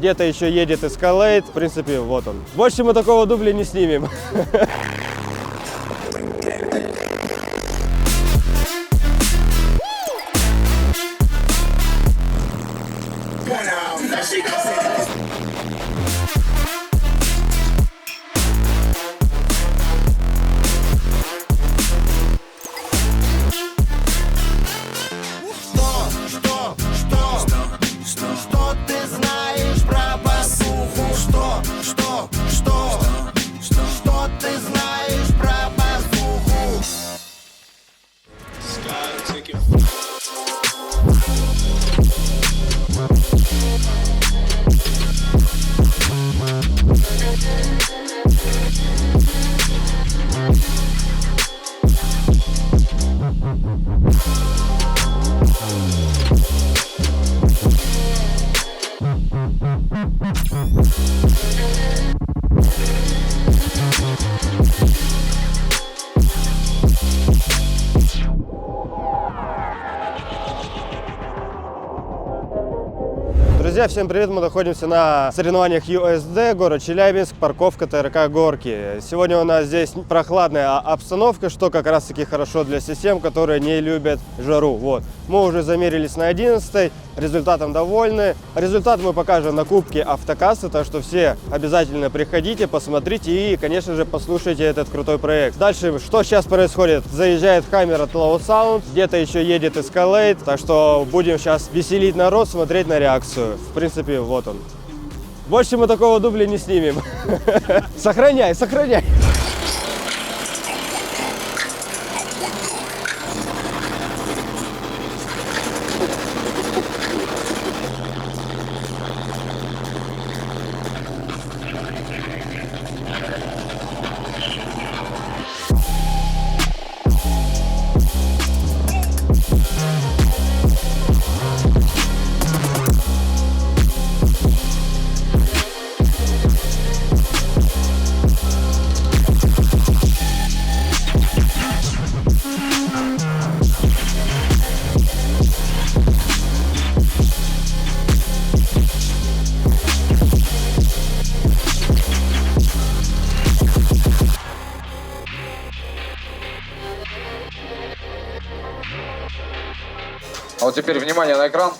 где-то еще едет Escalade. В принципе, вот он. Больше мы такого дубля не снимем. Друзья, всем привет! Мы находимся на соревнованиях USD, город Челябинск, парковка ТРК «Горки». Сегодня у нас здесь прохладная обстановка, что как раз таки хорошо для систем, которые не любят жару. Вот. Мы уже замерились на 11-й, результатом довольны. Результат мы покажем на кубке автокаста, так что все обязательно приходите, посмотрите и, конечно же, послушайте этот крутой проект. Дальше, что сейчас происходит? Заезжает Хаммер от Low Sound, где-то еще едет Escalade, так что будем сейчас веселить народ, смотреть на реакцию. В принципе, вот он. Больше мы такого дубля не снимем. Сохраняй, сохраняй. А вот теперь внимание на экран.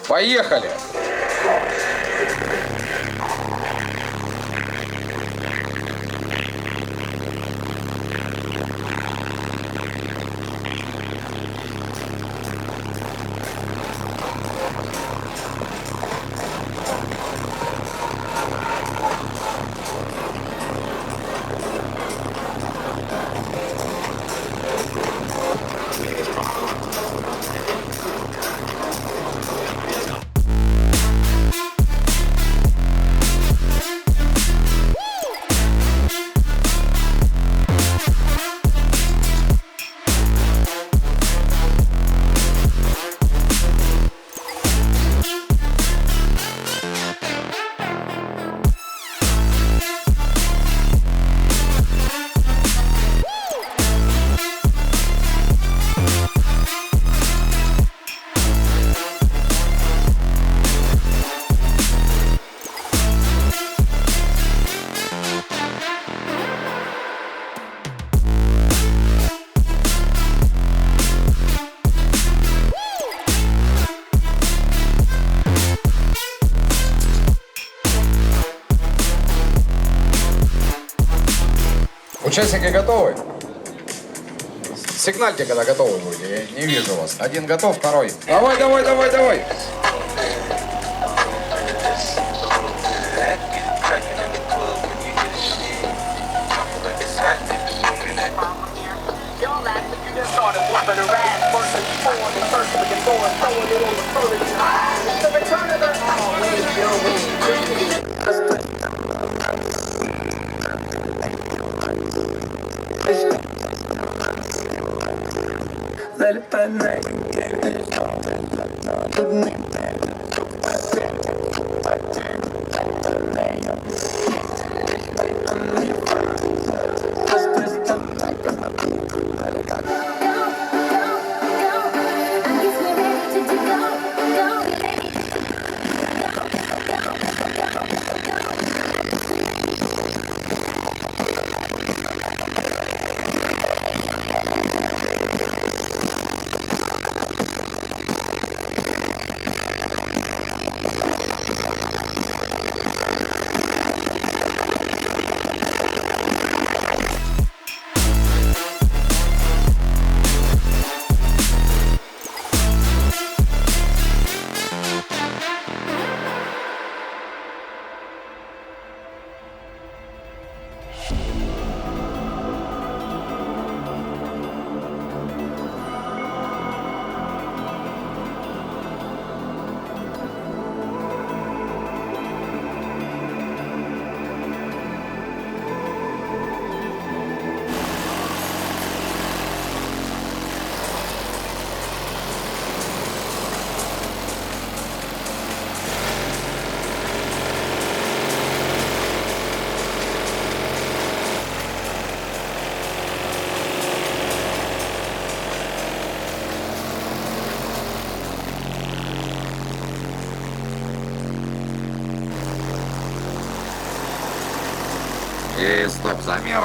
Поехали! Участники готовы? Сигнальте, когда готовы будете. Я не вижу вас. Один готов, второй. Давай, давай, давай, давай. И стоп, замер.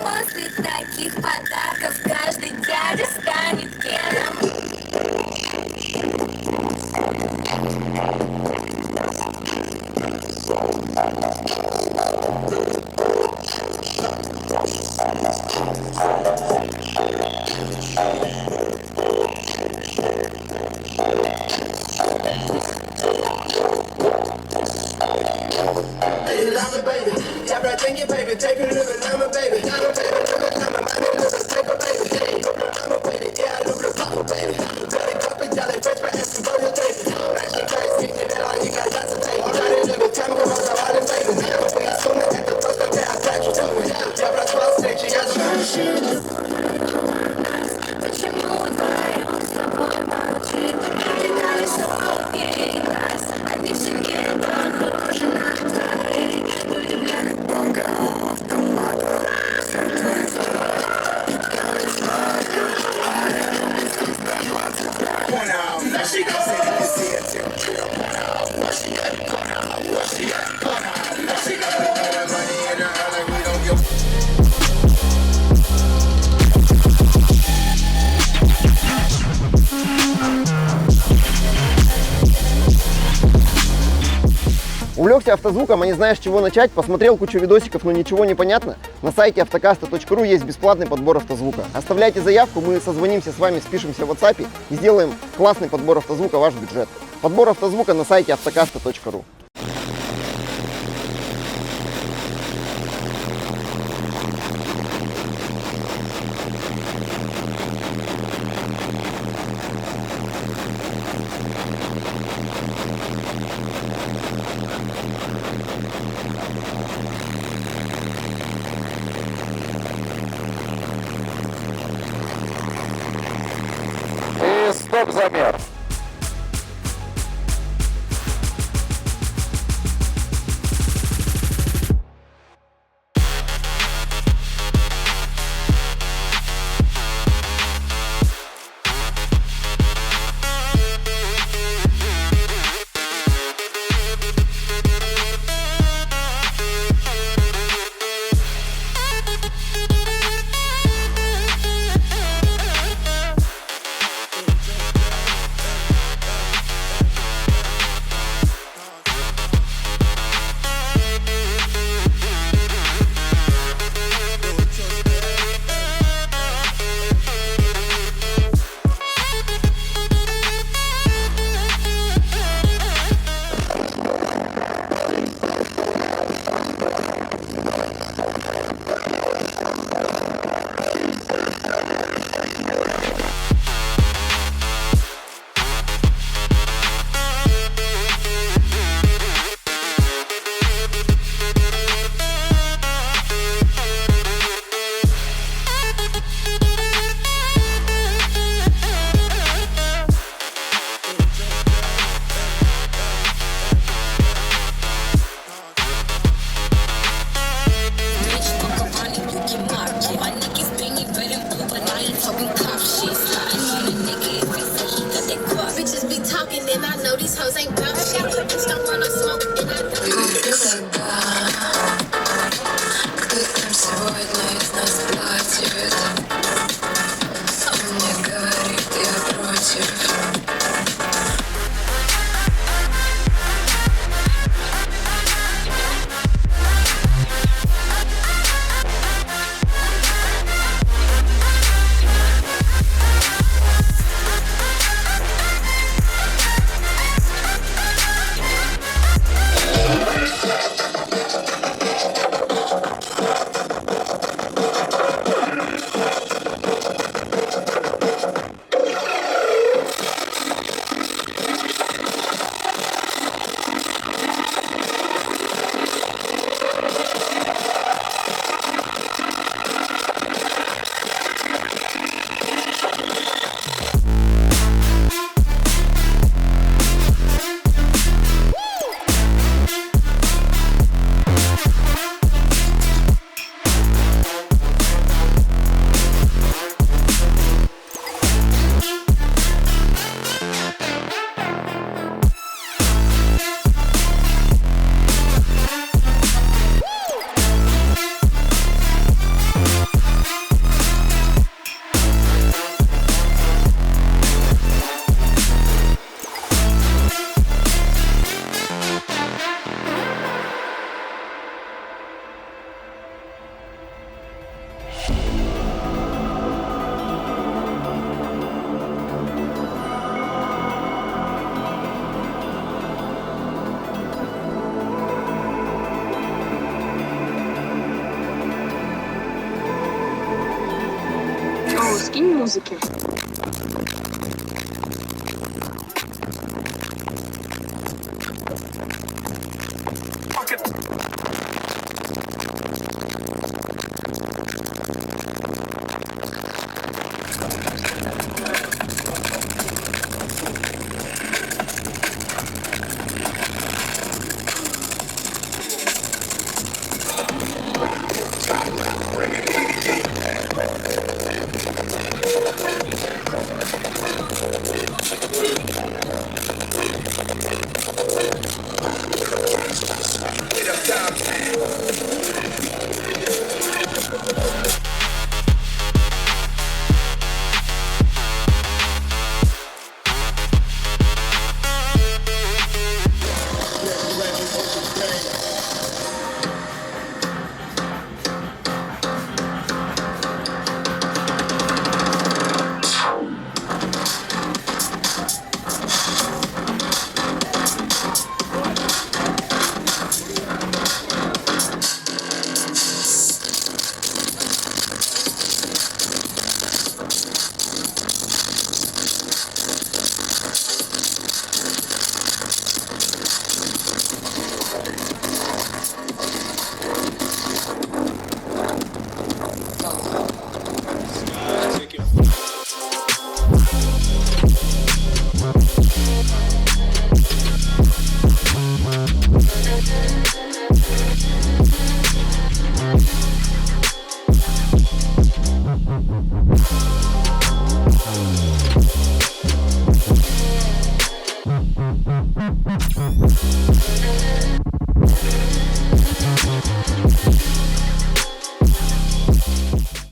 После таких подарков каждый дядя станет кеном. Увлекся автозвуком, а не знаешь, с чего начать? Посмотрел кучу видосиков, но ничего не понятно? На сайте автокаста.ру есть бесплатный подбор автозвука. Оставляйте заявку, мы созвонимся с вами, спишемся в WhatsApp и сделаем классный подбор автозвука в ваш бюджет. Подбор автозвука на сайте автокаста.ру. И стоп, замер. Скинь музыки.